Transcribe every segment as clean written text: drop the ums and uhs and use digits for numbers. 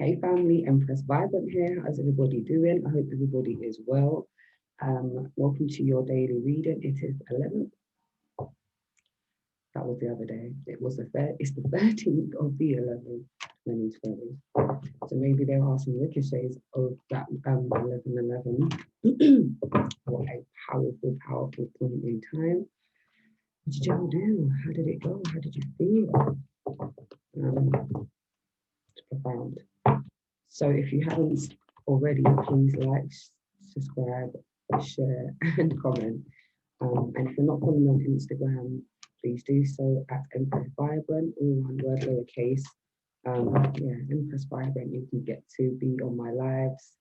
Hey family, Empress Vibrant here. How's everybody doing? I hope everybody is well. Welcome to your daily reading. It is 11th. That was the other day. It's the 13th of the 11th, 2020. So maybe there are some ricochets of that 11/11. What a powerful, powerful point in time. What did y'all do? How did it go? How did you feel? It's profound. So if you haven't already, please like, subscribe, share, and comment. And if you're not following me on Instagram, please do so at Empress Vibrant, all one word, lowercase. Empress Vibrant, you can get to be on my lives.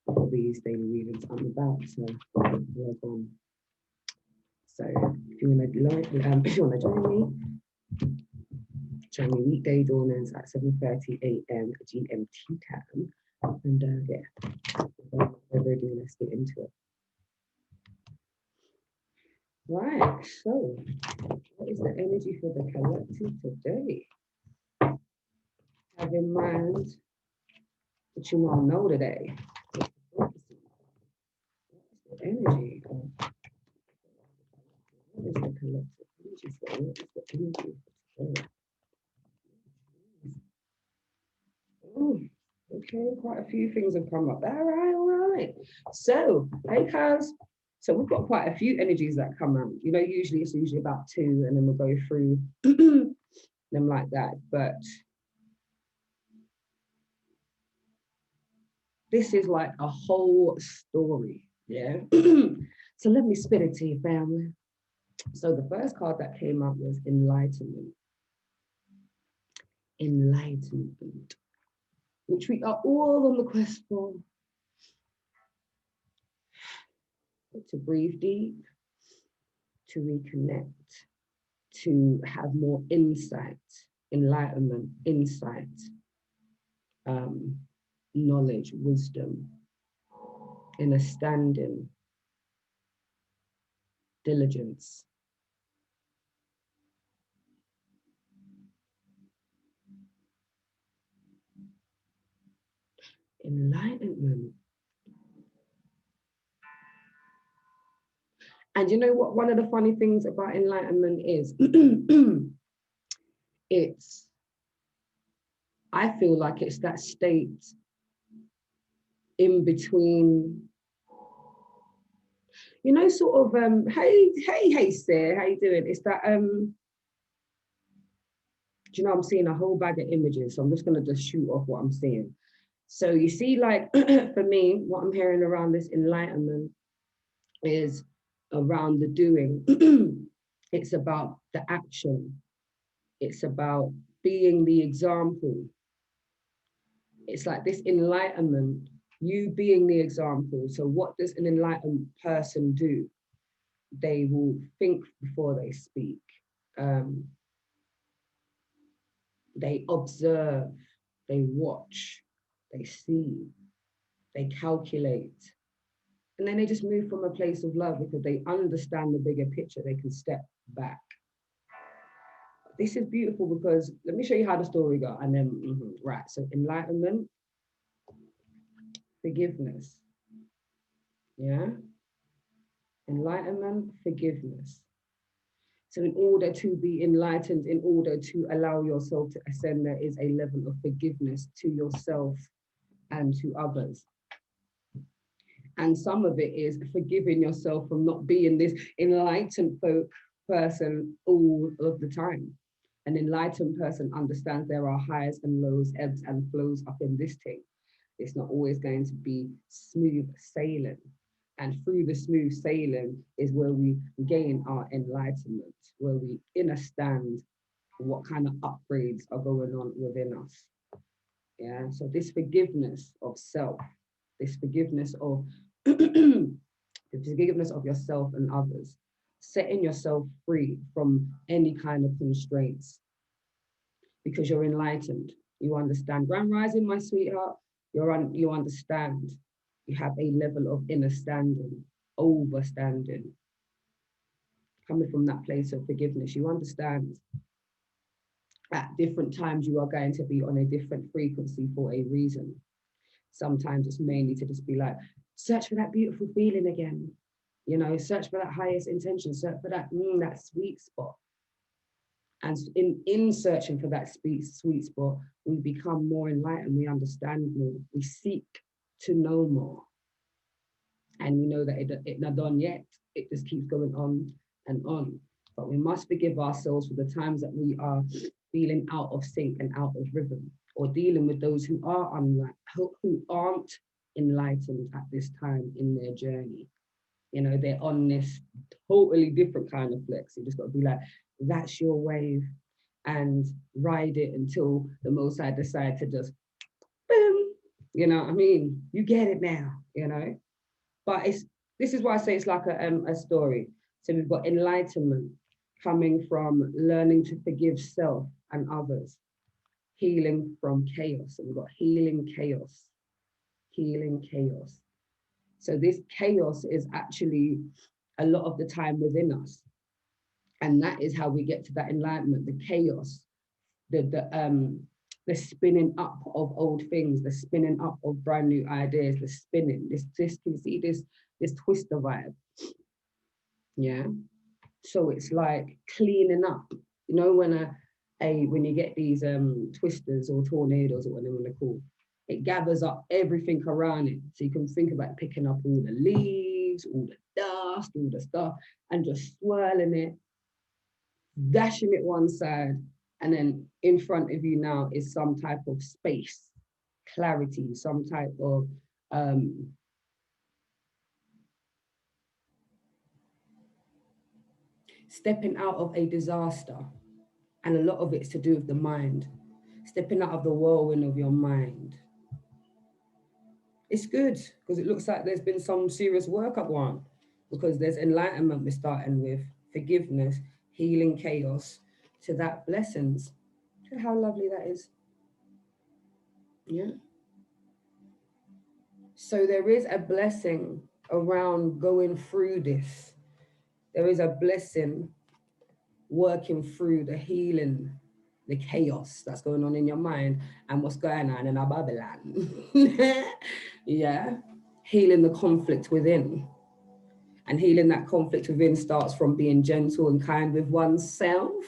All these daily readings I'm about to work on. So if you want to join me weekday dawnings at 7:30 a.m. GMT time. And without further ado, let's get into it. Right, so what is the energy for the collective today? Have in mind what you all know today. What is the energy of what is the collective energy for? What is the energy for today? Oh, okay, quite a few things have come up. All right. So, hey guys. So we've got quite a few energies that come out. You know, usually it's about two, and then we'll go through them like that. But this is like a whole story, yeah? So let me spit it to you, family. So the first card that came up was Enlightenment. Enlightenment, which we are all on the quest for. To breathe deep, to reconnect, to have more insight, enlightenment, insight, knowledge, wisdom, understanding, diligence. Enlightenment. And you know what? One of the funny things about enlightenment is I feel like it's that state in between, you know, sort of, hey, Sarah, how you doing? It's that, do you know, I'm seeing a whole bag of images, so I'm just gonna just shoot off what I'm seeing. So you see, like, for me, what I'm hearing around this enlightenment is around the doing. It's about the action. It's about being the example. It's like this enlightenment, you being the example. So what does an enlightened person do? They will think before they speak. They observe, they watch, they see, they calculate. And then they just move from a place of love because they understand the bigger picture. They can step back. This is beautiful because let me show you how the story got. And then, right, so enlightenment, forgiveness. Yeah? Enlightenment, forgiveness. So in order to be enlightened, in order to allow yourself to ascend, there is a level of forgiveness to yourself and to others. And some of it is forgiving yourself from not being this enlightened person all of the time. An enlightened person understands there are highs and lows, ebbs and flows up in this thing. It's not always going to be smooth sailing. And through the smooth sailing is where we gain our enlightenment, where we understand what kind of upgrades are going on within us. Yeah, so this forgiveness of self, this forgiveness of the forgiveness of yourself and others, setting yourself free from any kind of constraints because you're enlightened. You understand. Grand Rising, my sweetheart, you understand. You have a level of understanding, overstanding. Coming from that place of forgiveness, you understand At different times, you are going to be on a different frequency for a reason. Sometimes it's mainly to just be like, search for that beautiful feeling again. You know, search for that highest intention, search for that, that sweet spot. And in searching for that sweet spot, we become more enlightened, we understand more, we seek to know more. And we know that it not done yet. It just keeps going on and on. But we must forgive ourselves for the times that we are feeling out of sync and out of rhythm, or dealing with those who aren't enlightened at this time in their journey. You know, they're on this totally different kind of flex. You just got to be like, that's your wave, and ride it until the Most High decide to just boom. You know what I mean? You get it now, you know? But this is why I say it's like a story. So we've got enlightenment coming from learning to forgive self and others, healing from chaos. So we've got healing chaos, healing chaos. So this chaos is actually a lot of the time within us. And that is how we get to that enlightenment, the chaos, the spinning up of old things, the spinning up of brand new ideas, the spinning, this can see this twister vibe. Yeah. So it's like cleaning up. You know, when you get these twisters or tornadoes or whatever they're called, it gathers up everything around it. So you can think about picking up all the leaves, all the dust, all the stuff, and just swirling it, dashing it one side, and then in front of you now is some type of space, clarity, some type of stepping out of a disaster. And a lot of it's to do with the mind, stepping out of the whirlwind of your mind. It's good because it looks like there's been some serious work up one, because there's enlightenment we're starting with, forgiveness, healing chaos, to that blessings. How lovely that is. Yeah. So there is a blessing around going through this. There is a blessing working through the healing, the chaos that's going on in your mind and what's going on in our Babylon. Yeah. Healing the conflict within. And healing that conflict within starts from being gentle and kind with oneself.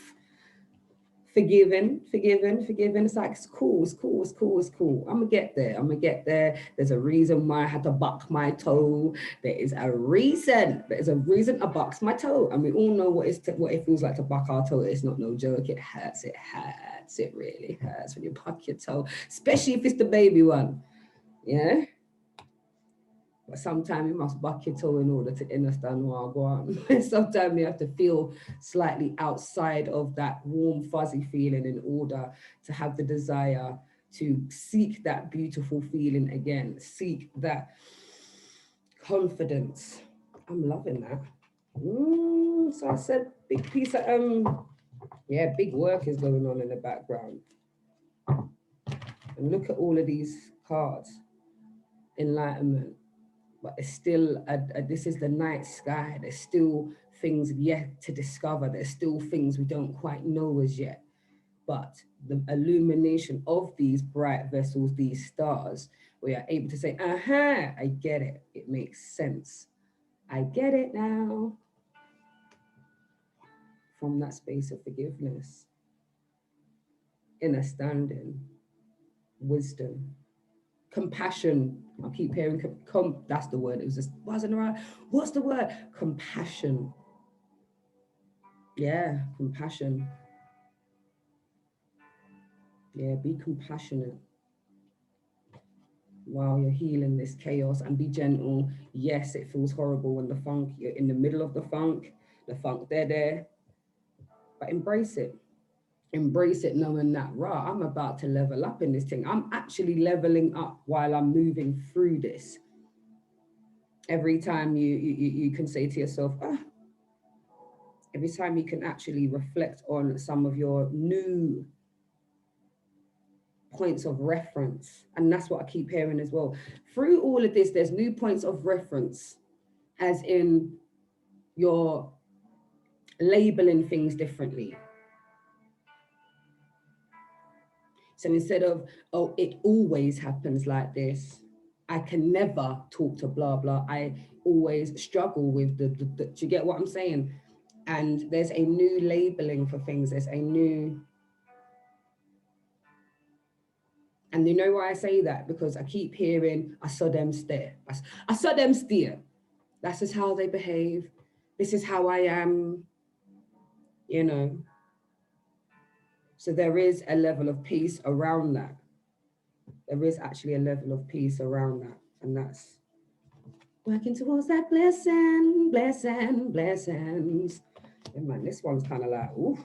Forgiving. It's like, it's cool. I'm gonna get there. There's a reason why I had to buck my toe. There is a reason I bucked my toe. And we all know what it feels like to buck our toe. It's not no joke. It hurts. It really hurts when you buck your toe, especially if it's the baby one. Yeah. But sometimes you must buck your toe in order to understand what I go on. Sometimes you have to feel slightly outside of that warm, fuzzy feeling in order to have the desire to seek that beautiful feeling again, seek that confidence. I'm loving that. So I said, big piece of, big work is going on in the background. And look at all of these cards. Enlightenment. But it's still, this is the night sky. There's still things yet to discover. There's still things we don't quite know as yet. But the illumination of these bright vessels, these stars, we are able to say, aha, I get it. It makes sense. I get it now. From that space of forgiveness, understanding, wisdom, compassion. I keep hearing, that's the word. It was just, wasn't right. What's the word? Compassion. Yeah, compassion. Yeah, be compassionate while you're healing this chaos, and be gentle. Yes, it feels horrible when you're in the middle of the funk, they're there, but embrace it. Embrace it, knowing that, I'm about to level up in this thing. I'm actually leveling up while I'm moving through this. Every time you can say to yourself, every time you can actually reflect on some of your new points of reference. And that's what I keep hearing as well. Through all of this, there's new points of reference, as in you're labeling things differently. So instead of, oh, it always happens like this, I can never talk to blah, blah. I always struggle with the do you get what I'm saying? And there's a new labeling for things. There's a new, and you know why I say that? Because I keep hearing, I saw them stare. I saw them steer. That's just how they behave. This is how I am, you know. So there is a level of peace around that. There is actually a level of peace around that. And that's working towards that blessing, blessing, blessings. And man, this one's kind of like, ooh,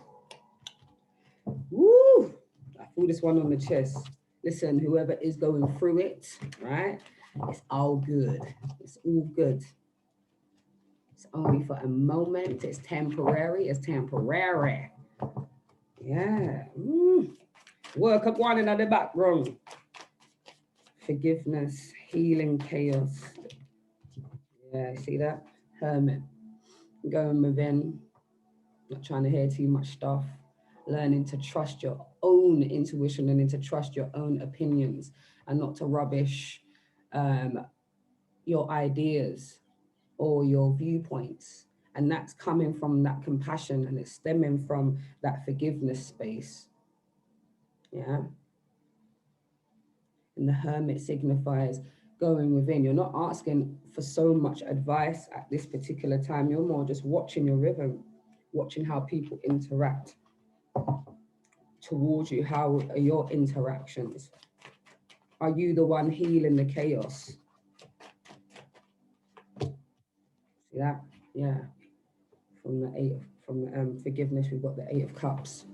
ooh. I feel this one on the chest. Listen, whoever is going through it, right? It's all good. It's all good. It's only for a moment. It's temporary. It's temporary. Yeah. Work up one in the background. Forgiveness, healing, chaos. Yeah, see that? Hermit. Going within, not trying to hear too much stuff. Learning to trust your own intuition, learning to trust your own opinions and not to rubbish your ideas or your viewpoints. And that's coming from that compassion, and it's stemming from that forgiveness space. Yeah. And the hermit signifies going within. You're not asking for so much advice at this particular time. You're more just watching your rhythm, watching how people interact towards you. How are your interactions? Are you the one healing the chaos? See that? Yeah. From the forgiveness, we've got the 8 of Cups.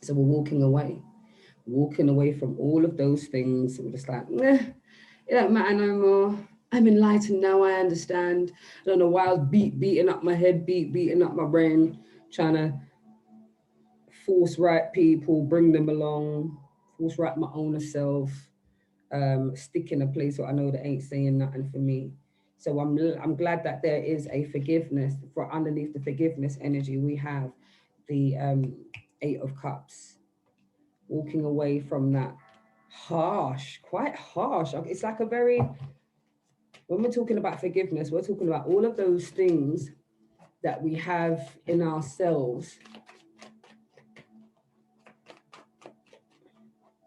So we're walking away from all of those things. We're just like, nah, it don't matter no more. I'm enlightened now. I understand. I don't know why I was beating up my head, beating up my brain, trying to force right people, bring them along, force right my own self, stick in a place where I know that ain't saying nothing for me. So I'm glad that there is a forgiveness. For underneath the forgiveness energy, we have the 8 of Cups, walking away from that harsh, quite harsh. It's like a very, when we're talking about forgiveness, we're talking about all of those things that we have in ourselves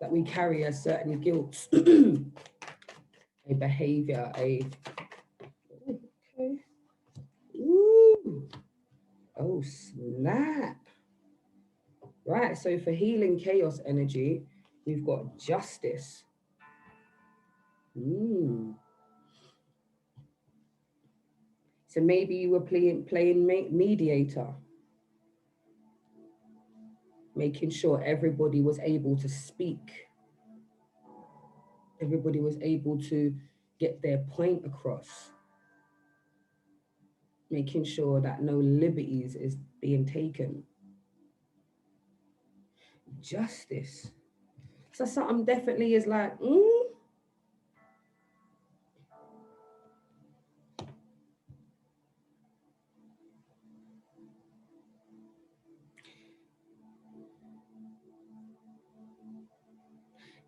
that we carry a certain guilt, a behavior, okay. Ooh. Oh, snap. Right, so for healing chaos energy, we've got justice. So maybe you were playing mediator, making sure everybody was able to speak. Everybody was able to get their point across. Making sure that no liberties is being taken. Justice. So something definitely is like,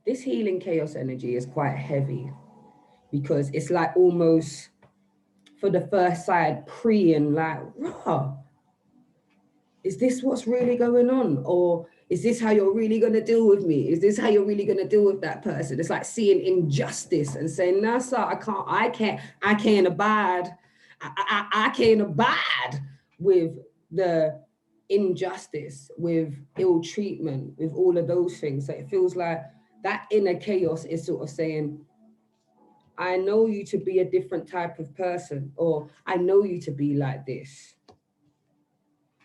This healing chaos energy is quite heavy because it's like almost for the first side preying like, raw. Is this what's really going on? Or is this how you're really going to deal with me? Is this how you're really going to deal with that person? It's like seeing injustice and saying, no, sir, I can't abide. I can't abide with the injustice, with ill treatment, with all of those things. So it feels like that inner chaos is sort of saying, I know you to be a different type of person, or I know you to be like this.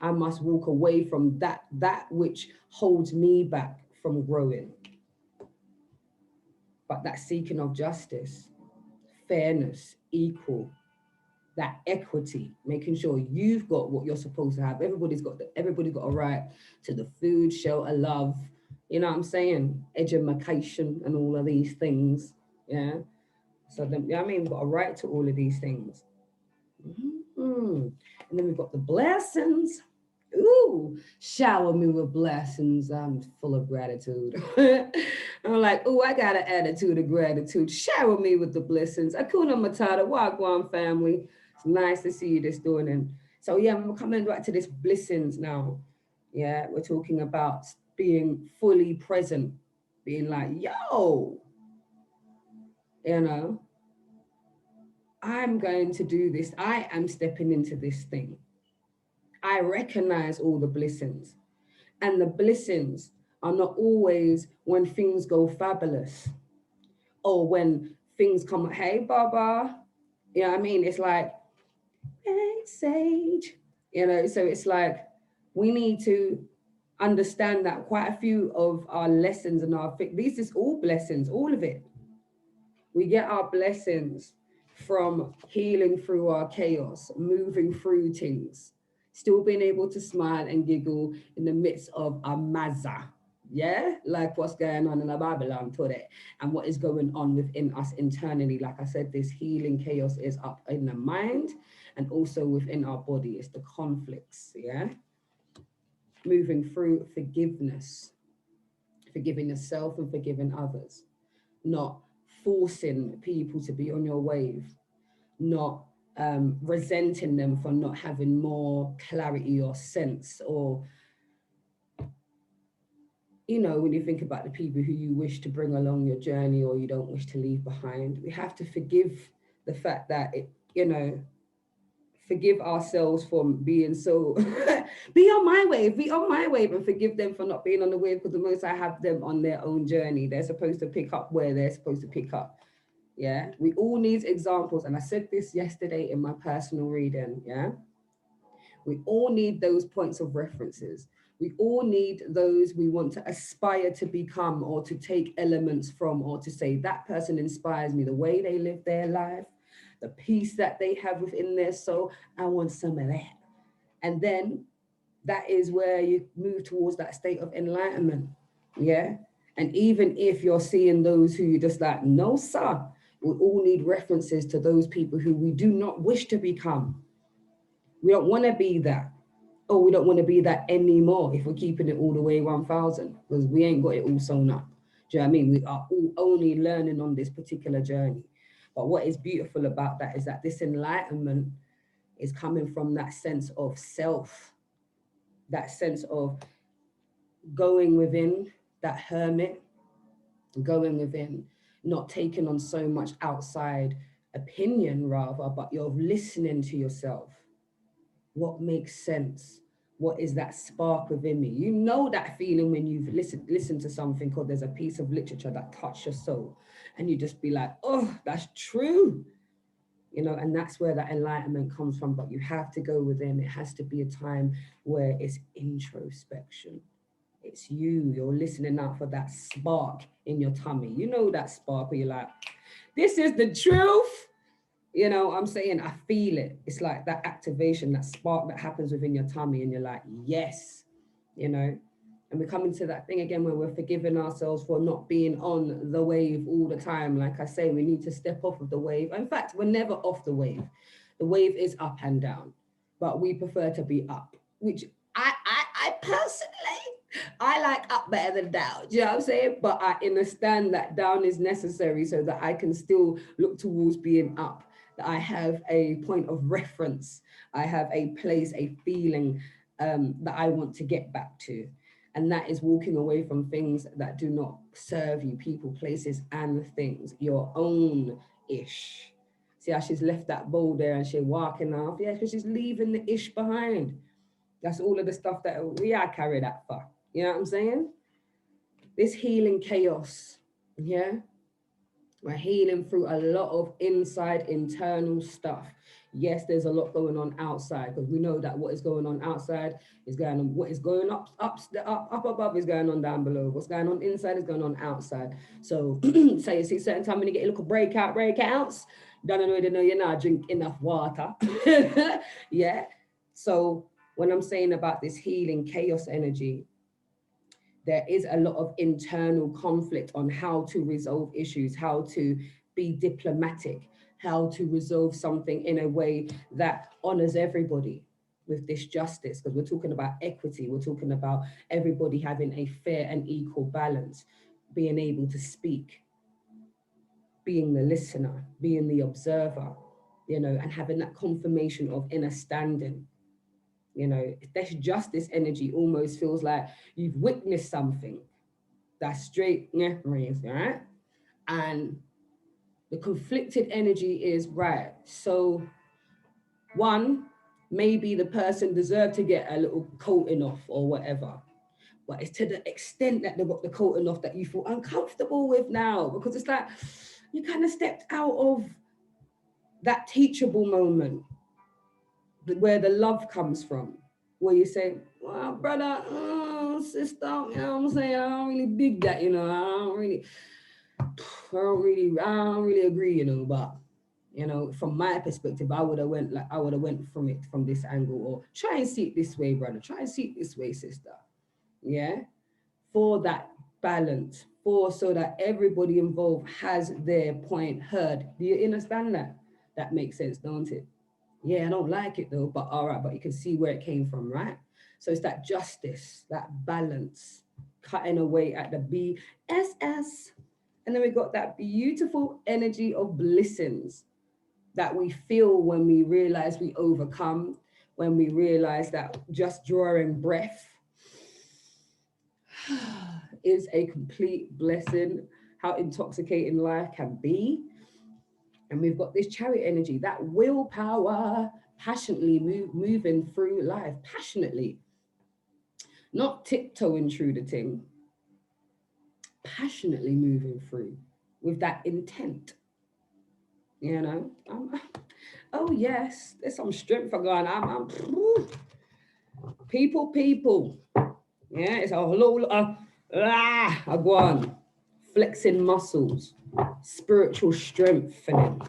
I must walk away from that which holds me back from growing. But that seeking of justice, fairness, equal, that equity, making sure you've got what you're supposed to have. Everybody's got a right to the food, shelter, love. You know what I'm saying? Education and all of these things. Yeah. So then, I mean, we've got a right to all of these things. And then we've got the blessings. Ooh, shower me with blessings. I'm full of gratitude. I'm like, ooh, I got an attitude of gratitude. Shower me with the blessings. Akuna Matata, Wagwan family. It's nice to see you this morning. So yeah, we're coming back to this blessings now. Yeah, we're talking about being fully present, being like, yo, you know, I'm going to do this. I am stepping into this thing. I recognize all the blessings. And the blessings are not always when things go fabulous or when things come, hey, Baba. You know what I mean? It's like, hey, Sage. You know, so it's like we need to understand that quite a few of our lessons and these is all blessings, all of it. We get our blessings from healing through our chaos, moving through things, still being able to smile and giggle in the midst of a mazza. Yeah, like what's going on in the Babylon today and what is going on within us internally. Like I said, this healing chaos is up in the mind and also within our body. It's the conflicts, yeah? Moving through forgiveness, forgiving yourself and forgiving others, not forcing people to be on your wave, not resenting them for not having more clarity or sense, or, you know, when you think about the people who you wish to bring along your journey or you don't wish to leave behind, we have to forgive the fact that it, you know, forgive ourselves from being so be on my wave, and forgive them for not being on the wave, because the most I have them on their own journey. They're supposed to pick up where they're supposed to pick up. Yeah, we all need examples. And I said this yesterday in my personal reading. Yeah, we all need those points of references. We all need those we want to aspire to become or to take elements from, or to say that person inspires me, the way they live their life, the peace that they have within their soul. I want some of that. And then that is where you move towards that state of enlightenment. Yeah. And even if you're seeing those who you just like, no, sir, we all need references to those people who we do not wish to become. We don't want to be that. Or we don't want to be that anymore if we're keeping it all the way 1000, because we ain't got it all sewn up. Do you know what I mean? We are all only learning on this particular journey. But what is beautiful about that is that this enlightenment is coming from that sense of self, that sense of going within, that hermit, going within, not taking on so much outside opinion rather, but you're listening to yourself. What makes sense? What is that spark within me? You know that feeling when you've listened to something called there's a piece of literature that touched your soul, and you just be like, oh, that's true. You know, and that's where that enlightenment comes from. But you have to go within. It has to be a time where it's introspection. It's you're listening out for that spark in your tummy. You know that spark where you're like, this is the truth. You know, I'm saying I feel it. It's like that activation, that spark that happens within your tummy, and you're like, yes, you know. And we're coming to that thing again where we're forgiving ourselves for not being on the wave all the time. Like I say, we need to step off of the wave. In fact, we're never off the wave. The wave is up and down, but we prefer to be up, which I personally, I like up better than down. Do you know what I'm saying? But I understand that down is necessary so that I can still look towards being up. That I have a point of reference. I have a place, a feeling that I want to get back to. And that is walking away from things that do not serve you, people, places, and things, your own ish. See how she's left that bowl there and she's walking off? Yeah, because she's leaving the ish behind. That's all of the stuff that we are carry that for. You know what I'm saying? This healing chaos, yeah? We're healing through a lot of inside internal stuff. Yes, there's a lot going on outside, because we know that what is going on outside is going on. What is going up above is going on down below. What's going on inside is going on outside. So say you see certain time when you get a little breakouts, don't already know you're not drink enough water. Yeah. So when I'm saying about this healing chaos energy, there is a lot of internal conflict on how to resolve issues, how to be diplomatic, how to resolve something in a way that honors everybody. with this justice, because we're talking about equity, we're talking about everybody having a fair and equal balance, being able to speak, being the listener, being the observer, and having that confirmation of inner standing. This justice energy almost feels like you've witnessed something that's straight, right? And the conflicted energy is right. So, one, maybe the person deserved to get a little coating off or whatever. But it's to the extent that they got the coating off that you feel uncomfortable with now, because it's like you kind of stepped out of that teachable moment where the love comes from, where you say, well, brother, sister, you know what I'm saying? I don't really dig that, I don't really agree, but from my perspective, I would have went from this angle, or try and see it this way, brother. Try and see it this way, sister. Yeah. For that balance, so that everybody involved has their point heard. Do you understand that? That makes sense, don't it? Yeah, I don't like it though, but all right, but you can see where it came from, right? So it's that justice, that balance, cutting away at the BSS. And then we got that beautiful energy of blessings that we feel when we realize we overcome, when we realize that just drawing breath is a complete blessing, how intoxicating life can be. And we've got this chariot energy, that willpower, passionately moving through life, passionately, not tiptoeing through the thing, passionately moving through with that intent. Oh yes, there's some strength for going. I'm people. Yeah, it's a whole I go on, flexing muscles, spiritual strengthening.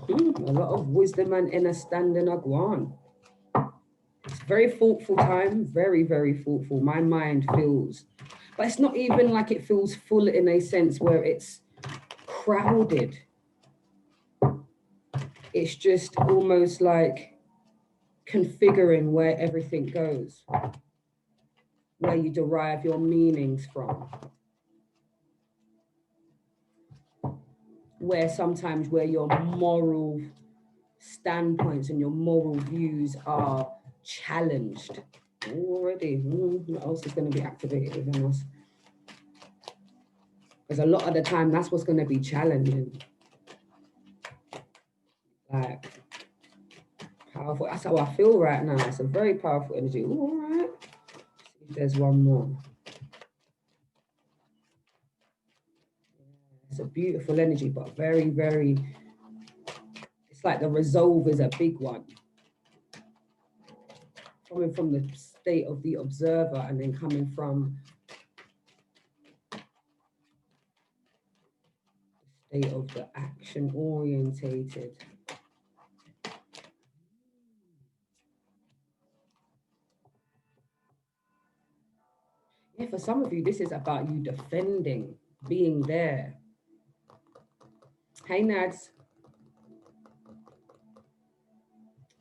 A lot of wisdom and understanding are gone. It's very thoughtful time, very, very thoughtful. My mind feels, but it's not even like it feels full in a sense where it's crowded. It's just almost like configuring where everything goes, where you derive your meanings from. Where sometimes where your moral standpoints and your moral views are challenged already. What else is going to be activated within us? Because a lot of the time, that's what's going to be challenging. Like, powerful. That's how I feel right now. It's a very powerful energy. Ooh, all right. See if there's one more. It's a beautiful energy, but very, very, it's like the resolve is a big one. Coming from the state of the observer and then coming from the state of the action orientated. Yeah, for some of you, this is about you defending, being there. Hey, Nads.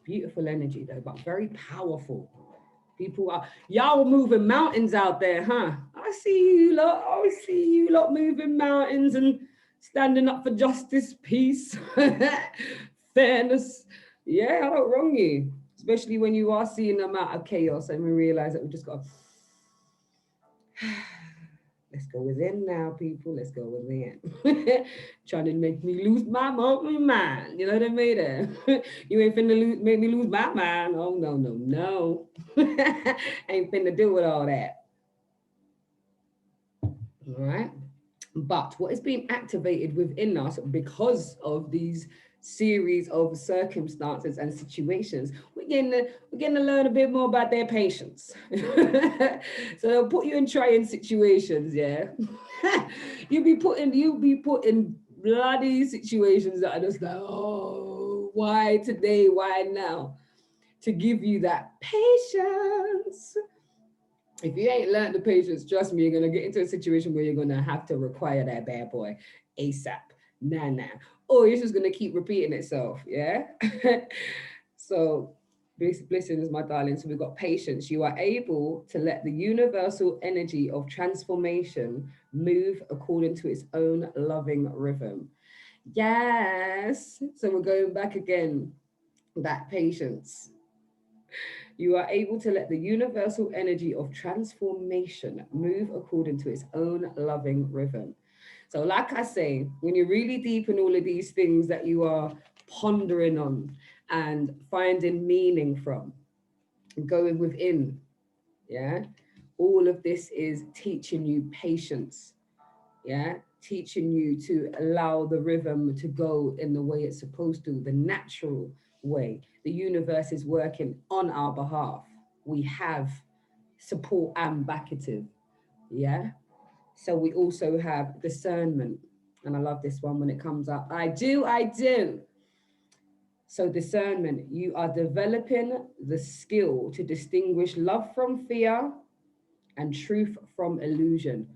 Beautiful energy though, but very powerful. People are, y'all moving mountains out there, huh? I see you lot moving mountains and standing up for justice, peace, fairness. Yeah, I don't wrong you. Especially when you are seeing the amount of chaos and we realize that we just got to, let's go within now, people. Let's go within. Trying to make me lose my mind. You know what I mean? You ain't finna make me lose my mind. Oh, no. Ain't finna do with all that. All right. But what is being activated within us because of these series of circumstances and situations, we're getting to learn a bit more about their patience. So they'll put you in trying situations, yeah. you'll be put in bloody situations that are just like, oh, why today, why now, to give you that patience. If you ain't learned the patience, trust me, you're going to get into a situation where you're going to have to require that bad boy ASAP. Nah. or it's just going to keep repeating itself. Yeah. So, blessings, my darling. So we've got patience. You are able to let the universal energy of transformation move according to its own loving rhythm. Yes. So we're going back again. That patience. You are able to let the universal energy of transformation move according to its own loving rhythm. So, like I say, when you're really deep in all of these things that you are pondering on and finding meaning from, going within, yeah, all of this is teaching you patience, yeah, teaching you to allow the rhythm to go in the way it's supposed to, the natural way. The universe is working on our behalf. We have support and backative, yeah. So we also have discernment, and I love this one when it comes up. I do. So discernment, you are developing the skill to distinguish love from fear and truth from illusion.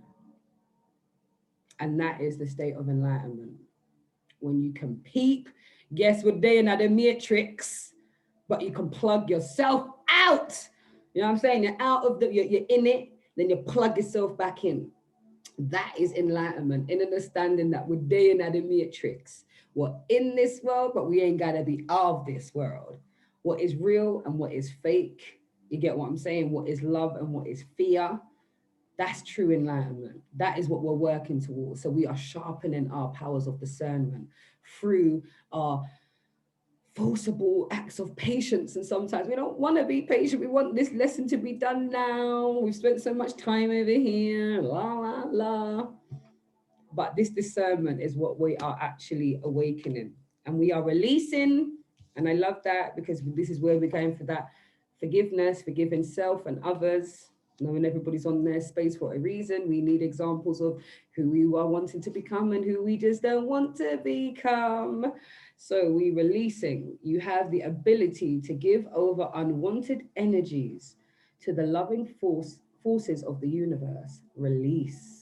And that is the state of enlightenment. When you can peep, guess what day in the matrix, but you can plug yourself out. You know what I'm saying? You're out of the, you're in it, then you plug yourself back in. That is enlightenment, in understanding that we're day in the matrix. We're in this world, but we ain't gotta be of this world. What is real and what is fake? You get what I'm saying? What is love and what is fear? That's true enlightenment. That is what we're working towards. So we are sharpening our powers of discernment through our forcible acts of patience. And sometimes we don't want to be patient. We want this lesson to be done now. We've spent so much time over here, la, la, la. But this discernment is what we are actually awakening. And we are releasing. And I love that, because this is where we're going for that forgiveness, forgiving self and others, knowing everybody's on their space for a reason. We need examples of who we are wanting to become and who we just don't want to become. So we releasing. You have the ability to give over unwanted energies to the loving forces of the universe. Release.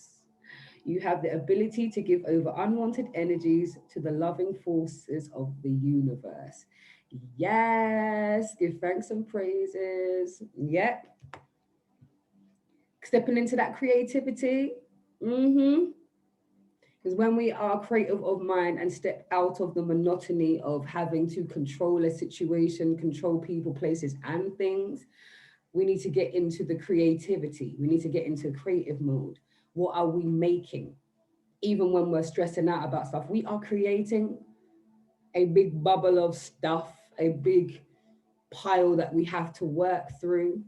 You have the ability to give over unwanted energies to the loving forces of the universe. Yes, give thanks and praises. Yep. Stepping into that creativity. Because when we are creative of mind and step out of the monotony of having to control a situation, control people, places, and things, we need to get into the creativity. We need to get into creative mode. What are we making? Even when we're stressing out about stuff, we are creating a big bubble of stuff, a big pile that we have to work through.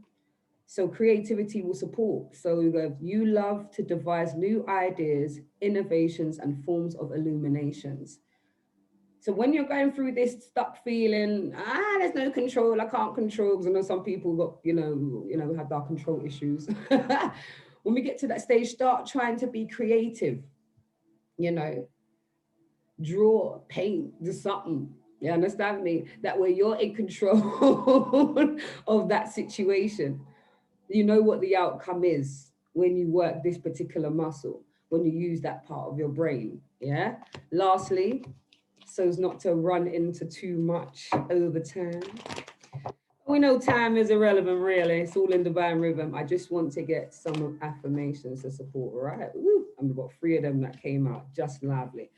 So creativity will support. So you love to devise new ideas, innovations, and forms of illuminations. So when you're going through this stuck feeling, there's no control, I can't control, because I know some people got, have our control issues. When we get to that stage, start trying to be creative, draw, paint, do something. You understand me? That way you're in control of that situation. You know what the outcome is when you work this particular muscle, when you use that part of your brain. Yeah. Lastly, so as not to run into too much overtime. We know time is irrelevant, really. It's all in divine rhythm. I just want to get some affirmations to support, right? Woo. And we've got 3 of them that came out just lovely.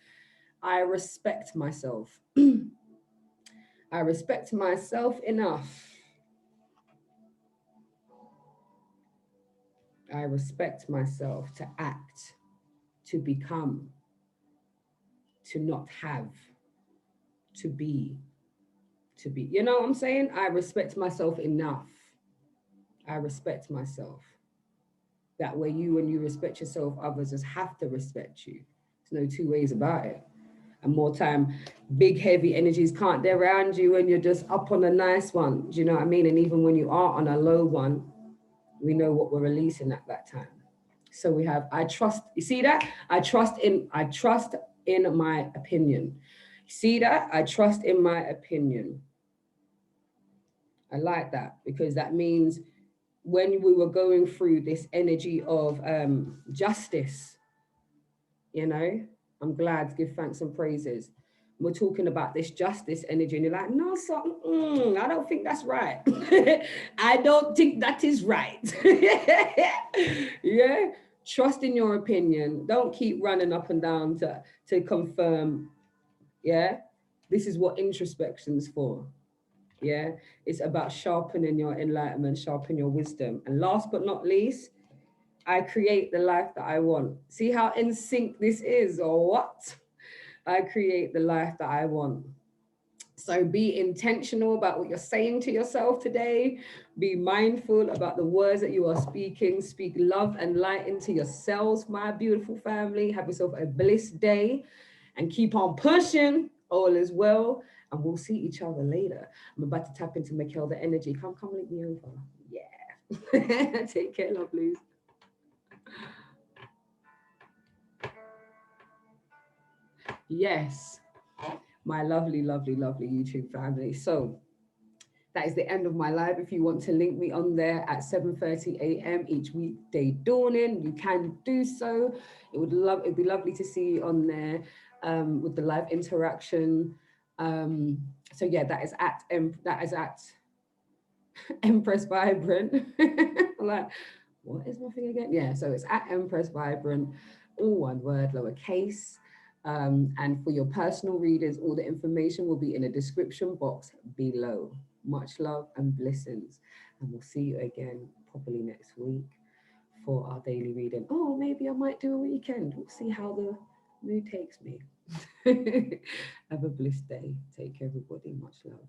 I respect myself. I respect myself enough. I respect myself to act, to become, to not have, to be. You know what I'm saying? I respect myself enough. I respect myself. That way when you respect yourself, others just have to respect you. There's no 2 ways about it. And more time, big, heavy energies can't be around you when you're just up on a nice one. Do you know what I mean? And even when you are on a low one, we know what we're releasing at that time. So we have, I trust, you see that? I trust in my opinion. See that? I trust in my opinion. I like that, because that means when we were going through this energy of justice, I'm glad, give thanks and praises. we're talking about this justice energy, and you're like, no, so, I don't think that's right. I don't think that is right. Yeah, trust in your opinion. Don't keep running up and down to confirm. Yeah, this is what introspection's for. Yeah, it's about sharpening your enlightenment, sharpening your wisdom. And last but not least, I create the life that I want. See how in sync this is, or what? I create the life that I want. So be intentional about what you're saying to yourself today. Be mindful about the words that you are speaking. Speak love and light into yourselves, my beautiful family. Have yourself a blessed day and keep on pushing. All is well. And we'll see each other later. I'm about to tap into Mikhail, the energy. Come link me over. Yeah. Take care, lovelies. Yes, my lovely, lovely, lovely YouTube family. So that is the end of my live. If you want to link me on there at 7:30 a.m. each weekday dawning, you can do so. It'd be lovely to see you on there with the live interaction. So yeah, that is at Empress Vibrant. Like, what is my thing again? Yeah, so it's at Empress Vibrant, all one word, lowercase. And for your personal readers, all the information will be in the description box below. Much love and blessings. And we'll see you again probably next week for our daily reading. Oh, maybe I might do a weekend. We'll see how the mood takes me. Have a blessed day. Take care, everybody. Much love.